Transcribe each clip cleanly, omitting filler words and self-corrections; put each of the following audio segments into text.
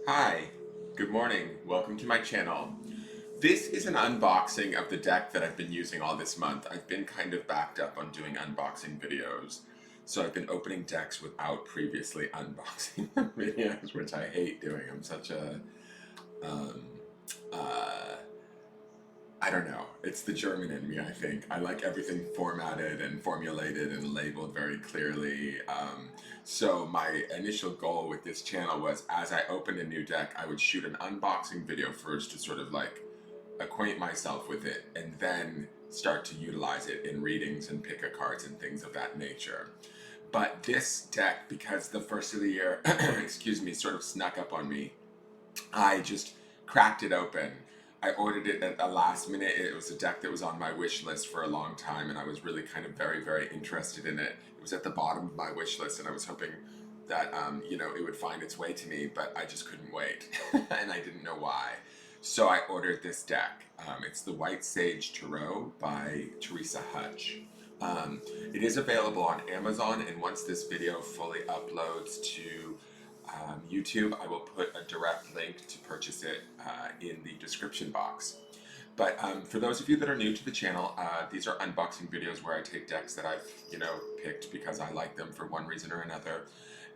Hi, good morning, welcome to my channel. This is an unboxing of the deck that I've been using all this month. I've been kind of backed up on doing unboxing videos, so I've been opening decks without previously unboxing videos, which I hate doing. I'm such a, um, uh, I don't know. It's the German in me, I think. I like everything formatted and formulated and labeled very clearly. So my initial goal with this channel was, as I opened a new deck, I would shoot an unboxing video first to sort of like acquaint myself with it, and then start to utilize it in readings and pick a cards and things of that nature. But this deck, because the first of the year, excuse me, sort of snuck up on me, I just cracked it open. I ordered it at the last minute. It was a deck that was on my wish list for a long time, and I was really kind of very, very interested in it. It was at the bottom of my wish list, and I was hoping that it would find its way to me, but I just couldn't wait, and I didn't know why. So I ordered this deck. It's the White Sage Tarot by Theresa Hutch. It is available on Amazon, and once this video fully uploads to YouTube, I will put a direct link to purchase it in the description box. But for those of you that are new to the channel, these are unboxing videos where I take decks that I've, picked because I like them for one reason or another,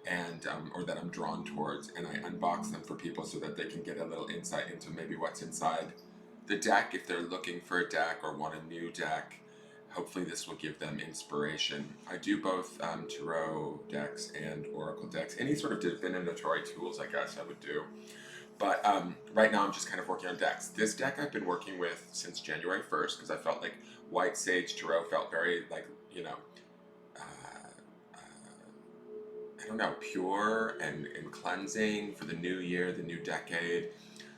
and or that I'm drawn towards, and I unbox them for people so that they can get a little insight into maybe what's inside the deck if they're looking for a deck or want a new deck. Hopefully this will give them inspiration. I do both tarot decks and oracle decks. Any sort of divinatory tools, I guess I would do. But right now I'm just kind of working on decks. This deck I've been working with since January 1st because I felt like White Sage Tarot felt very like, I don't know, pure and cleansing for the new year, the new decade.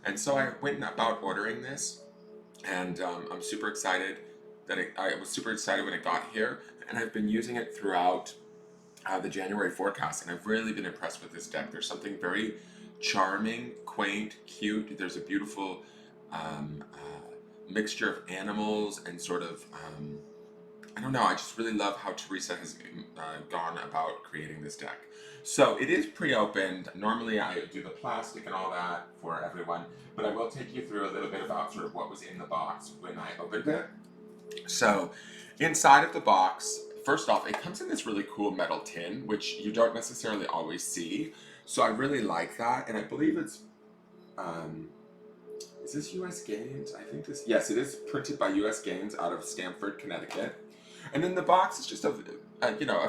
And so I went about ordering this, and I'm super excited I was super excited when it got here, and I've been using it throughout the January forecast, and I've really been impressed with this deck. There's something very charming, quaint, cute. There's a beautiful mixture of animals and sort of I don't know. I just really love how Theresa has gone about creating this deck. So it is pre-opened. Normally I do the plastic and all that for everyone, but I will take you through a little bit about sort of what was in the box when I opened it. So inside of the box, first off, it comes in this really cool metal tin, which you don't necessarily always see. So I really like that, and I believe it's um, is this U.S. Games? I think this, yes, it is printed by U.S. Games out of Stamford, Connecticut. And then the box is just a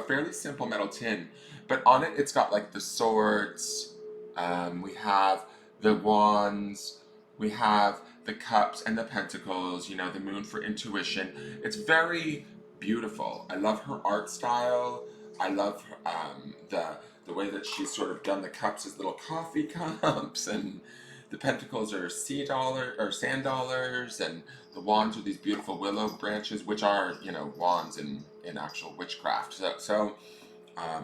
fairly simple metal tin, but on it it's got like the swords, we have the wands, we have the cups and the pentacles, the moon for intuition. It's very beautiful. I love her art style. I love the way that she's sort of done the cups as little coffee cups, and the pentacles are sand dollars, and the wands are these beautiful willow branches, which are, wands in actual witchcraft. So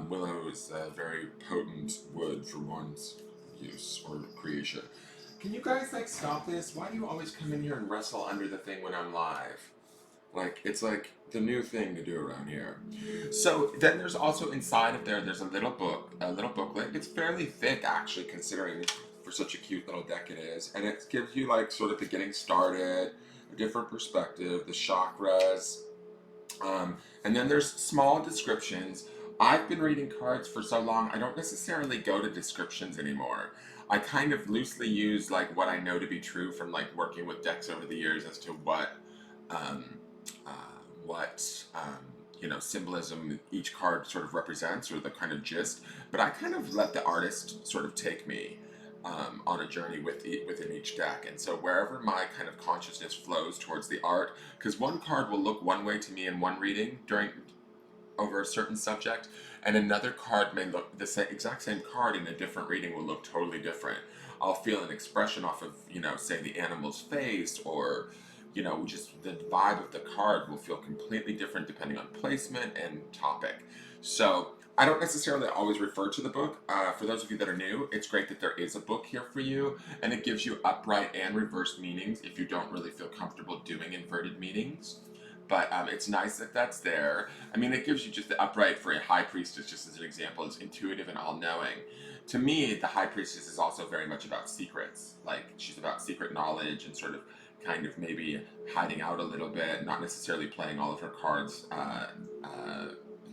willow is a very potent wood for one's use or creation. Can you guys stop this? Why do you always come in here and wrestle under the thing when I'm live? It's like the new thing to do around here. So then there's also inside of there's a little booklet. It's fairly thick actually, considering for such a cute little deck it is. And it gives you sort of the getting started, a different perspective, the chakras. And then there's small descriptions. I've been reading cards for so long, I don't necessarily go to descriptions anymore. I kind of loosely use what I know to be true from working with decks over the years as to um, uh, what symbolism each card sort of represents, or the kind of gist. But I kind of let the artist sort of take me on a journey within each deck. And so wherever my kind of consciousness flows towards the art, because one card will look one way to me in one reading over a certain subject, and another card may look exact same card in a different reading will look totally different. I'll feel an expression off of, say the animal's face, or just the vibe of the card will feel completely different depending on placement and topic. So I don't necessarily always refer to the book. For those of you that are new, it's great that there is a book here for you, and it gives you upright and reversed meanings if you don't really feel comfortable doing inverted meanings. but it's nice that that's there. I mean, it gives you just the upright for a high priestess, just as an example. It's intuitive and all-knowing. To me, the high priestess is also very much about secrets. Like, she's about secret knowledge and sort of kind of maybe hiding out a little bit, not necessarily playing all of her cards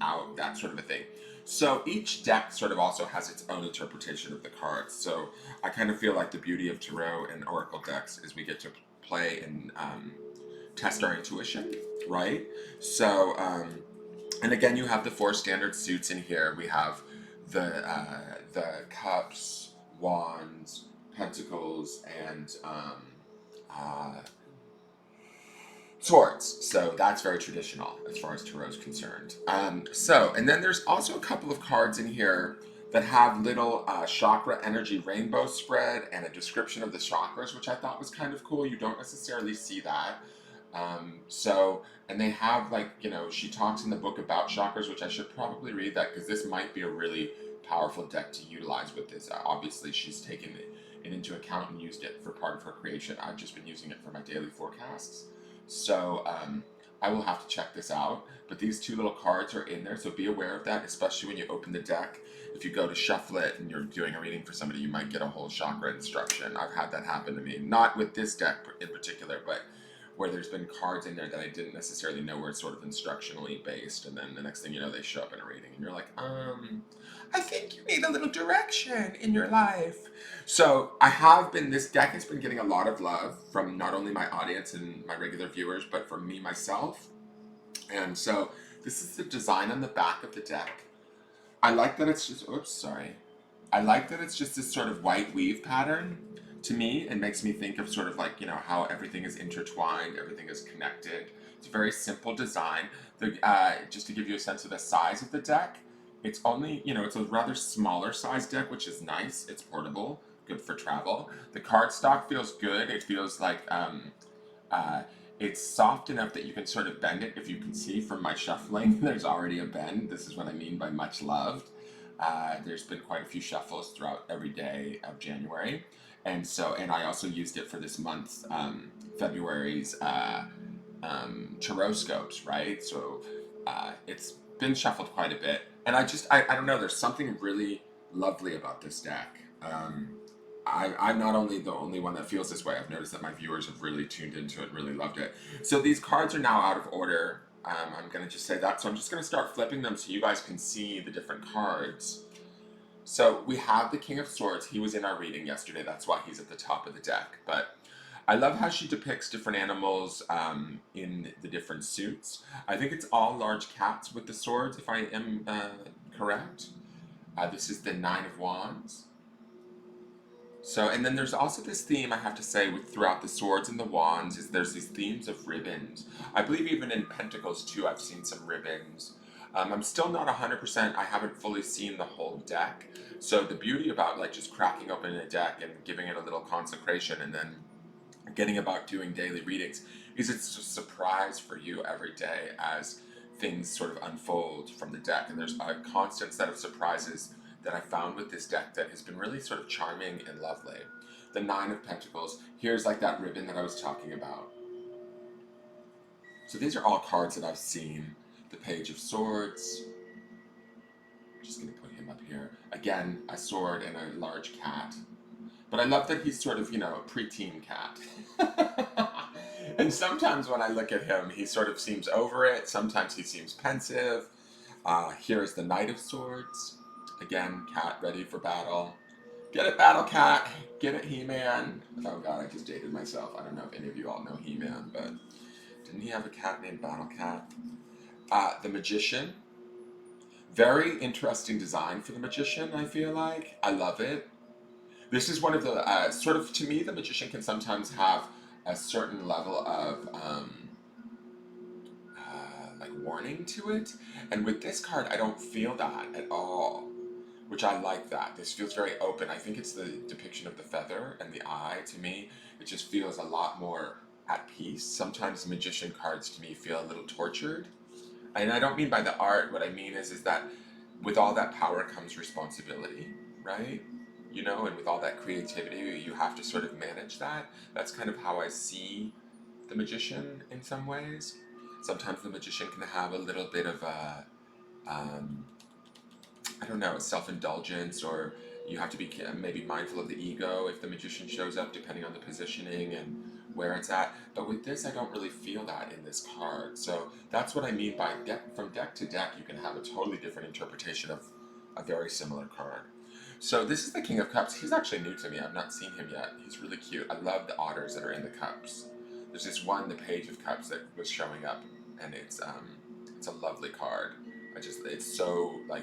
out, that sort of a thing. So each deck sort of also has its own interpretation of the cards. So I kind of feel like the beauty of tarot and oracle decks is we get to play and test our intuition, right? So, and again, you have the four standard suits in here. We have the cups, wands, pentacles, and swords. So that's very traditional as far as tarot is concerned. And then there's also a couple of cards in here that have little chakra energy rainbow spread and a description of the chakras, which I thought was kind of cool. You don't necessarily see that. And they have, like, she talks in the book about chakras, which I should probably read that because this might be a really powerful deck to utilize with this. Obviously, she's taken it into account and used it for part of her creation. I've just been using it for my daily forecasts. So I will have to check this out. But these two little cards are in there, so be aware of that, especially when you open the deck. If you go to shuffle it and you're doing a reading for somebody, you might get a whole chakra instruction. I've had that happen to me. Not with this deck in particular, but where there's been cards in there that I didn't necessarily know were sort of instructionally based, and then the next thing you know, they show up in a reading, and you're like, I think you need a little direction in your life. So this deck has been getting a lot of love from not only my audience and my regular viewers, but from me myself. And so this is the design on the back of the deck. I like that it's just, I like that it's just this sort of white weave pattern. To me, it makes me think of sort of like, how everything is intertwined, everything is connected. It's a very simple design. Just to give you a sense of the size of the deck, it's only, it's a rather smaller size deck, which is nice. It's portable, good for travel. The cardstock feels good. It feels like it's soft enough that you can sort of bend it. If you can see from my shuffling, there's already a bend. This is what I mean by much loved. There's been quite a few shuffles throughout every day of January. And I also used it for this month's, February's Taroscopes, right? So it's been shuffled quite a bit. And I don't know, there's something really lovely about this deck. I'm not only the only one that feels this way. I've noticed that my viewers have really tuned into it, really loved it. So these cards are now out of order. I'm going to just say that. So I'm just going to start flipping them so you guys can see the different cards. So we have the King of Swords. He was in our reading yesterday. That's why he's at the top of the deck. But I love how she depicts different animals in the different suits. I think it's all large cats with the swords, if I am correct. This is the Nine of Wands. So, and then there's also this theme, I have to say, throughout the swords and the wands, is there's these themes of ribbons. I believe even in Pentacles too, I've seen some ribbons. I'm still not 100%, I haven't fully seen the whole deck. So the beauty about like just cracking open a deck and giving it a little consecration and then getting about doing daily readings is it's a surprise for you every day as things sort of unfold from the deck. And there's a constant set of surprises that I found with this deck that has been really sort of charming and lovely. The Nine of Pentacles, here's like that ribbon that I was talking about. So these are all cards that I've seen. The Page of Swords. I'm just going to put him up here. Again, a sword and a large cat. But I love that he's sort of, a preteen cat. And sometimes when I look at him, he sort of seems over it. Sometimes he seems pensive. Here is the Knight of Swords. Again, cat ready for battle. Get it, Battle Cat. Get it, He-Man. Oh god, I just dated myself. I don't know if any of you all know He-Man, but didn't he have a cat named Battle Cat? The Magician. Very interesting design for the Magician, I feel like. I love it. This is one of the, sort of, to me, the Magician can sometimes have a certain level of, like, warning to it. And with this card, I don't feel that at all. Which I like that. This feels very open. I think it's the depiction of the feather and the eye. To me, it just feels a lot more at peace. Sometimes Magician cards to me feel a little tortured. And I don't mean by the art. What I mean is that with all that power comes responsibility, right? And with all that creativity, you have to sort of manage that. That's kind of how I see the Magician in some ways. Sometimes the magician can have a little bit of a, I don't know, self-indulgence, or you have to be maybe mindful of the ego if the magician shows up, depending on the positioning and where it's at. But with this, I don't really feel that in this card. So that's what I mean by deck, from deck to deck, you can have a totally different interpretation of a very similar card. So this is the King of Cups. He's actually new to me. I've not seen him yet. He's really cute. I love the otters that are in the cups. There's this one, the Page of Cups, that was showing up, and it's a lovely card. It's so like,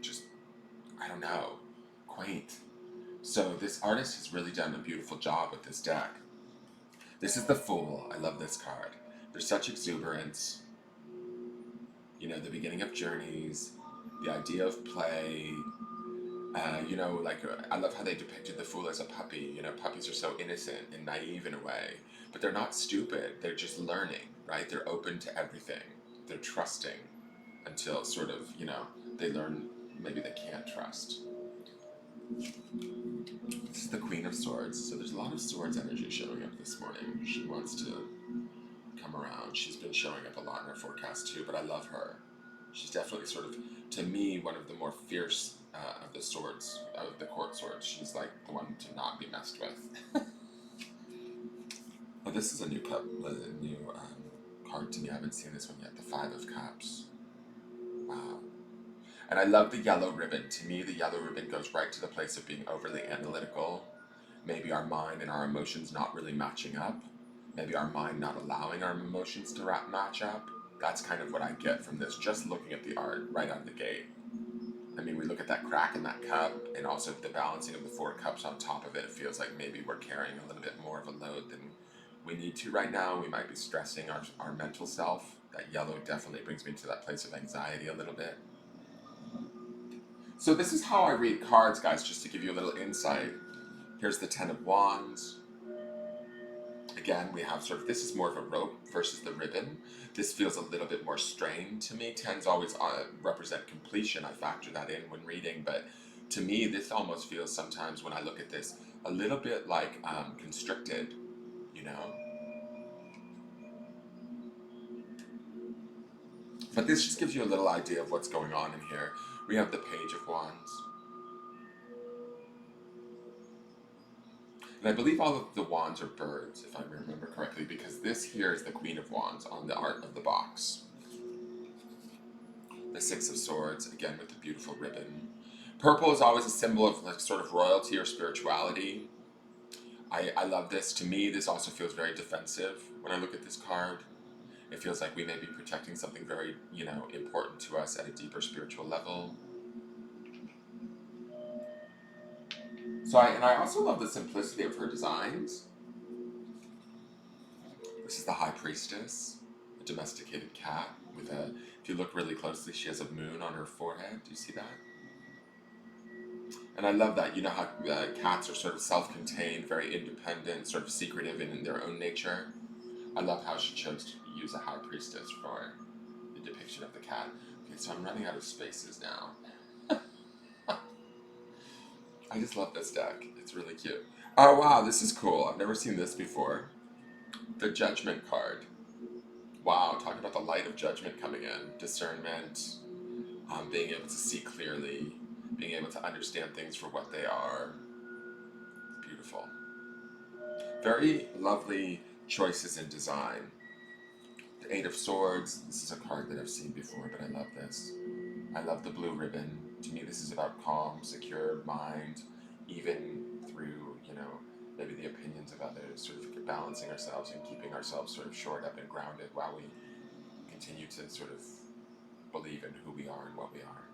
just, I don't know, quaint. So this artist has really done a beautiful job with this deck. This is the Fool. I love this card. There's such exuberance. You know, the beginning of journeys, the idea of play. I love how they depicted the Fool as a puppy. You know, puppies are so innocent and naive in a way, but they're not stupid. They're just learning, right? They're open to everything. They're trusting until sort of, they learn maybe they can't trust. This is the Queen of Swords. So there's a lot of swords energy showing up this morning. She wants to come around. She's been showing up a lot in her forecast too, but I love her. She's definitely sort of, to me, one of the more fierce of the swords, of the court swords. She's like the one to not be messed with. Oh, this is a new card to me. I haven't seen this one yet. The Five of Cups. Wow. And I love the yellow ribbon. To me, the yellow ribbon goes right to the place of being overly analytical. Maybe our mind and our emotions not really matching up. Maybe our mind not allowing our emotions to match up. That's kind of what I get from this, just looking at the art right out of the gate. I mean, we look at that crack in that cup, and also the balancing of the four cups on top of it. It feels like maybe we're carrying a little bit more of a load than we need to right now. We might be stressing our mental self. That yellow definitely brings me to that place of anxiety a little bit. So this is how I read cards, guys, just to give you a little insight. Here's the Ten of Wands. Again, we have sort of, this is more of a rope versus the ribbon. This feels a little bit more strained to me. Tens always represent completion. I factor that in when reading, but to me, this almost feels sometimes when I look at this, a little bit like constricted, you know? But this just gives you a little idea of what's going on in here. We have the Page of Wands. And I believe all of the wands are birds, if I remember correctly, because this here is the Queen of Wands on the art of the box. The Six of Swords, again with the beautiful ribbon. Purple is always a symbol of like sort of royalty or spirituality. I love this. To me, this also feels very defensive when I look at this card. It feels like we may be protecting something very, important to us at a deeper spiritual level. So I also love the simplicity of her designs. This is the High Priestess, a domesticated cat with if you look really closely, she has a moon on her forehead. Do you see that? And I love that. You know how cats are sort of self-contained, very independent, sort of secretive in their own nature. I love how she chose to use a High Priestess for the depiction of the cat. Okay, so I'm running out of spaces now. I just love this deck. It's really cute. Oh wow, this is cool. I've never seen this before. The Judgment card. Wow, talk about the light of judgment coming in. Discernment, being able to see clearly, being able to understand things for what they are. Beautiful. Very lovely choices in design. The Eight of Swords. This is a card that I've seen before, but I love this. I love the blue ribbon. To me, this is about calm, secure mind, even through, maybe the opinions of others, sort of balancing ourselves and keeping ourselves sort of shored up and grounded while we continue to sort of believe in who we are and what we are.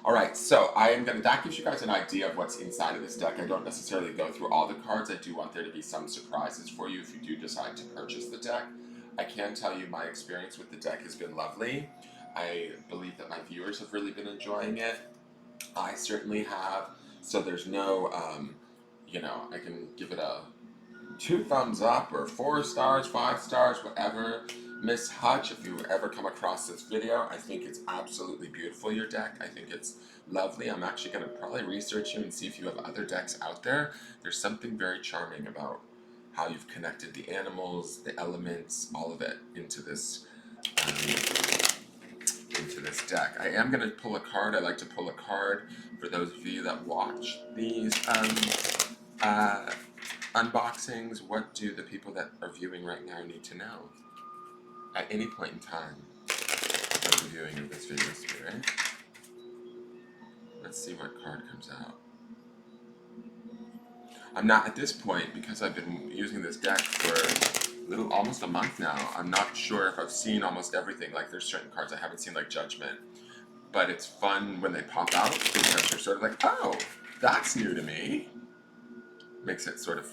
All right, so that gives you guys an idea of what's inside of this deck. I don't necessarily go through all the cards. I do want there to be some surprises for you if you do decide to purchase the deck. I can tell you my experience with the deck has been lovely. I believe that my viewers have really been enjoying it. I certainly have. So there's no, I can give it a 2 thumbs up or 4 stars, 5 stars, whatever. Miss Hutch, if you ever come across this video, I think it's absolutely beautiful, your deck. I think it's lovely. I'm actually going to probably research you and see if you have other decks out there. There's something very charming about how you've connected the animals, the elements, all of it um, into this deck. I am going to pull a card. I like to pull a card for those of you that watch these uh, unboxings. What do the people that are viewing right now need to know at any point in time of the viewing of this video, Spirit? Let's see what card comes out. I'm not at this point, because I've been using this deck for almost a month now. I'm not sure if I've seen almost everything. Like, there's certain cards I haven't seen, like Judgment. But it's fun when they pop out because you're sort of like, oh, that's new to me. Makes it sort of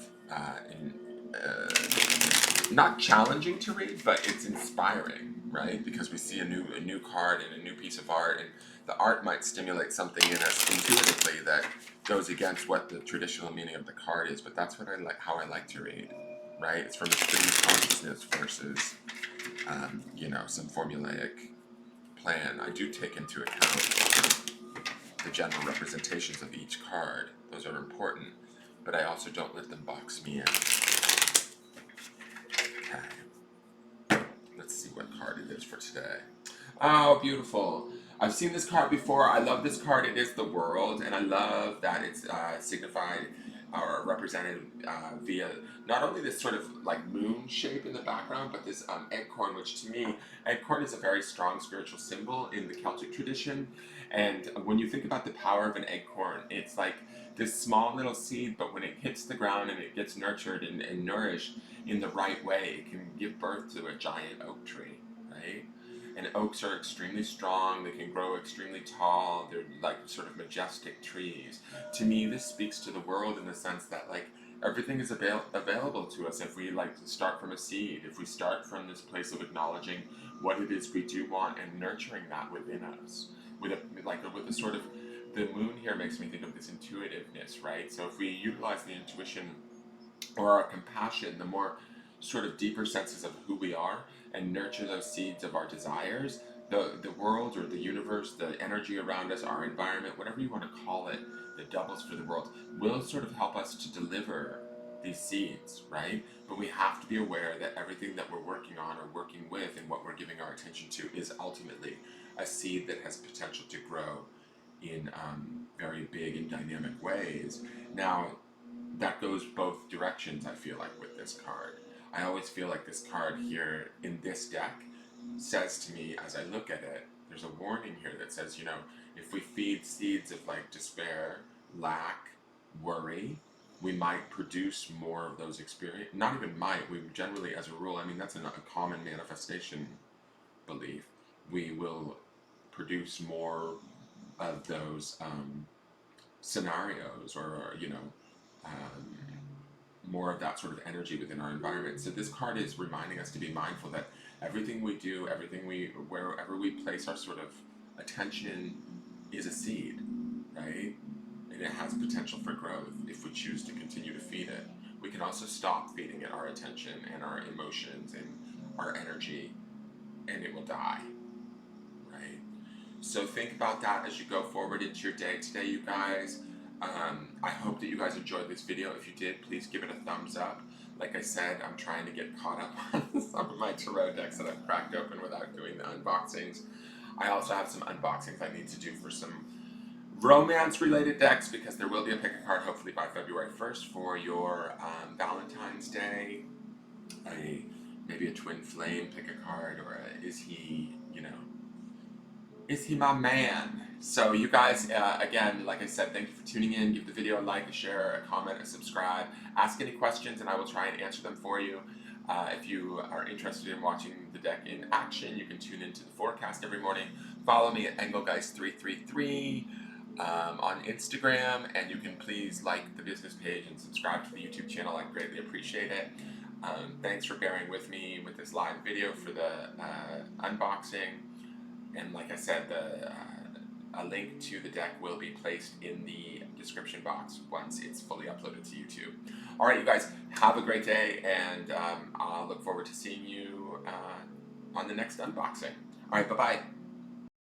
not challenging to read, but it's inspiring, right? Because we see a new card and a new piece of art, and the art might stimulate something in us intuitively that goes against what the traditional meaning of the card is. But that's what I like, how I like to read, right? It's from a stream of consciousness versus, some formulaic plan. I do take into account the general representations of each card. Those are important, but I also don't let them box me in. Okay. Let's see what card it is for today. Oh, beautiful. I've seen this card before. I love this card. It is the World, and I love that it's signified or represented via not only this sort of like moon shape in the background, but this acorn, which to me, acorn is a very strong spiritual symbol in the Celtic tradition. And when you think about the power of an acorn, it's like this small little seed, but when it hits the ground and it gets nurtured and nourished in the right way, it can give birth to a giant oak tree, right? And oaks are extremely strong, they can grow extremely tall, they're like sort of majestic trees. To me, this speaks to the world in the sense that like everything is available to us if we like to start from a seed, if we start from this place of acknowledging what it is we do want and nurturing that within us. With a sort of, the moon here makes me think of this intuitiveness, right? So if we utilize the intuition or our compassion, the more sort of deeper senses of who we are, and nurture those seeds of our desires, the world or the universe, the energy around us, our environment, whatever you want to call it, that doubles for the world, will sort of help us to deliver these seeds, right? But we have to be aware that everything that we're working on or working with and what we're giving our attention to is ultimately a seed that has potential to grow in very big and dynamic ways. Now, that goes both directions, I feel like, with this card. I always feel like this card here in this deck says to me, as I look at it, there's a warning here that says, if we feed seeds of like despair, lack, worry, we might produce more of those experiences. Not even might, we generally, as a rule, I mean, that's a common manifestation belief. We will produce more of those scenarios, or more of that sort of energy within our environment. So this card is reminding us to be mindful that everything we do, wherever we place our sort of attention, is a seed, right? And it has potential for growth if we choose to continue to feed it. We can also stop feeding it our attention and our emotions and our energy, and it will die, right? So think about that as you go forward into your day today, you guys. I hope that you guys enjoyed this video. If you did, please give it a thumbs up. Like I said, I'm trying to get caught up on some of my tarot decks that I've cracked open without doing the unboxings. I also have some unboxings I need to do for some romance-related decks, because there will be a pick-a-card hopefully by February 1st for your Valentine's Day. Maybe a twin flame pick-a-card, or is he my man? So you guys, again, like I said, thank you for tuning in. Give the video a like, a share, a comment, a subscribe. Ask any questions and I will try and answer them for you. If you are interested in watching the deck in action, you can tune into the forecast every morning. Follow me at Engelgeist333 on Instagram, and you can please like the business page and subscribe to the YouTube channel. I greatly appreciate it. Thanks for bearing with me with this live video for the unboxing. And like I said, a link to the deck will be placed in the description box once it's fully uploaded to YouTube. All right, you guys, have a great day, and I'll look forward to seeing you on the next unboxing. All right, bye-bye.